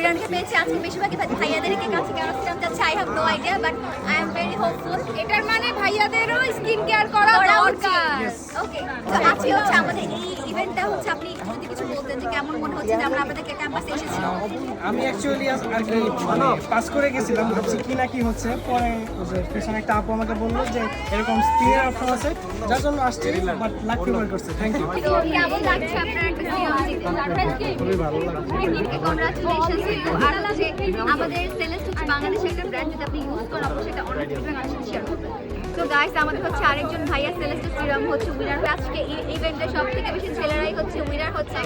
উইনারকে পেয়েছি আজকে বেশিরভাগই ভাইয়াদেরকে কাছে কেন সিরাম যাচ্ছে I have no idea but I am very hopeful. এটার মানে ভাইয়াদেরও স্কিন কেয়ার করা দরকার। ওকে, তো আজকে হচ্ছে আমাদের এই ইভেন্টটা হচ্ছে আপনি যদি কিছু বলতেন যে কেমন মনে হচ্ছে যে আমরা আপনাদের ক্যাম্পাসে এসেছি। আমি অ্যাকচুয়ালি আর কি পাস করে গেছিলাম, ভাবছি কি না কি হচ্ছে, পরে পিছনে একটা আপু আমাকে বললো যে এরকম স্ক্রিনের অপশন আছে, যার জন্য আসছি, বাট লাক ফেভার করছে। Thank you. তো কেমন লাগছে আপনার একটা সিরাম জিতে? খুবই ভালো লাগছে। Congratulations to. আর হচ্ছে আমাদের সেলেস্ট হচ্ছে বাংলাদেশের একটা ব্র্যান্ড, যদি আপনি ইউজ করেন অবশ্যই এটা অনেক ডিফারেন্ট আর শেয়ার করবেন। তো গাইস আমাদের হচ্ছে আরেকজন ভাইয়া সেলেস্ট সিরাম হচ্ছে উইনার। আজকে এই ইভেন্টে সবথেকে বেশি ছেলেরাই হচ্ছে উইনার হচ্ছে।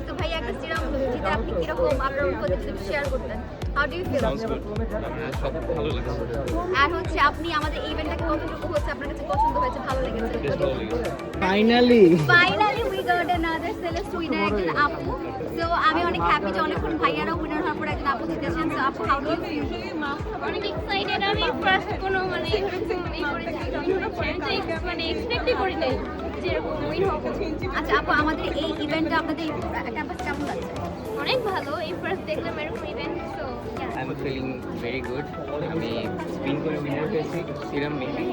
তো ভাইয়া একটা সিরাম জিতে আপনি কিরকম আপনার অনুভূতি যদি শেয়ার করতেন? How do you feel? সব ভালো লাগছে, আর হচ্ছে আপনি আমাদের ইভেন্টটাকে কতটুকু হচ্ছে আপনার কাছে পছন্দ হয়েছে, ভালো লেগেছে? বেশ ভালো লেগেছে। Finally we got another Celeste winner, একজন আপু। তো আমি অনেক হ্যাপি যে অনেকক্ষণ ভাইয়ারা উইনার হওয়ার পর একজন আপু জিতেছেন। তো আপু হাউ ডু ইউ ফিল? অনেক এক্সাইটেড। আমি ফার্স্ট কোনো মানে এরকম মানে এক্সপেক্টই করি নাই যে এরকম উইন হবে। আচ্ছা আপু, আমাদের এই ইভেন্টটা আপনাদের ক্যাম্পাস কেমন লাগছে? অনেক ভালো। এই ফার্স্ট দেখলাম এরকম event. So I am feeling very good. আমি স্পিন করে উইনার পেয়েছি serum maybe.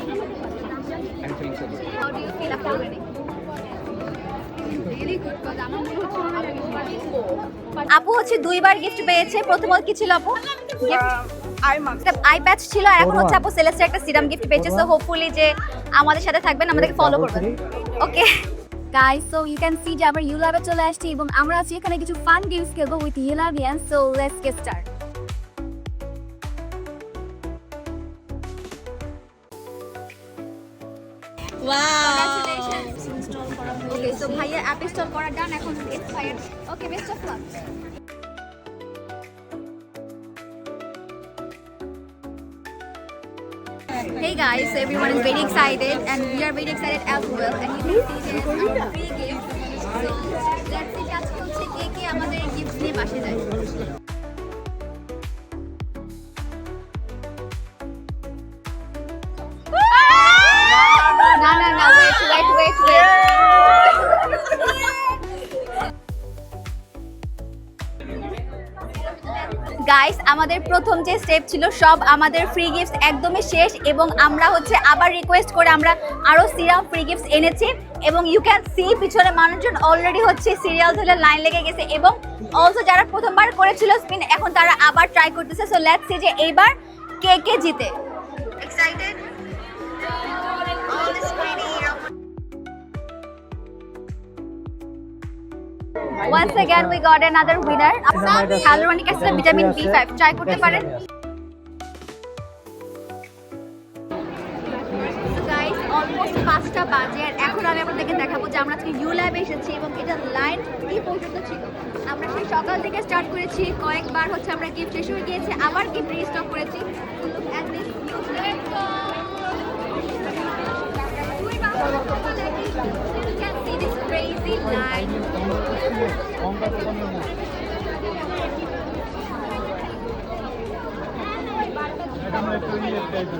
I am feeling so good. How do you feel after winning? আপু হচ্ছে দুইবার গিফট পেয়েছে। প্রথমত কি ছিল আপু? আই প্যাচ ছিল, আর এখন হচ্ছে আপু সেলেস্টের একটা সিরাম গিফট পেয়েছে। সো হোপফুলি যে আমাদের সাথে থাকবেন, আমাদেরকে ফলো করবেন। Okay guys, so you can see যে আমরা ইউলাবে চলে আসছি এবং আমরা আছি এখানে কিছু ফান গেমস খেলবো উইথ ইউলাভিয়ান। So let's get start. Okay, so ভাইয়া অ্যাপ ইনস্টল করা ডান। এখন ভাইয়া okay, best of luck. Hey guys, so everyone is very excited and we are very excited as well, and you can see there is a free gift. So let's see আজকে হচ্ছে কে কে আমাদের gift নিয়ে বাসে যায়। না না না, wait. Guys, আমাদের প্রথম যে স্টেপ ছিল সব আমাদের ফ্রি গিফটস একদমই শেষ, এবং আমরা হচ্ছে আবার রিকোয়েস্ট করে আমরা আরো সিরাম ফ্রি গিফটস এনেছি। এবং ইউ ক্যান সি পিছনে মানুষজন অলরেডি হচ্ছে সিরিয়াল ধরে লাইন লেগে গেছে, এবং অলসো যারা প্রথমবার করেছিল স্পিন এখন তারা আবার ট্রাই করতেছে। সো লেটস সি যে এইবার কে কে জিতে। Excited? All is ready. Once again we got another winner. Hyaluronic acid vitamin B5 try করতে পারেন। গাইস, অলমোস্ট 5টা বাজে আর এখন আমি আপনাদেরকে দেখাবো যে আমরা আজকে ইউ ল্যাবে এসেছি এবং এটা লাইন কি পর্যন্ত ছিল। আমরা সেই সকাল থেকে স্টার্ট করেছি, কয়েকবার হচ্ছে আমরা গিফট শেষ হয়ে গিয়েছে, আবার গিফট রিস্টক করেছি। And this you can see this crazy line.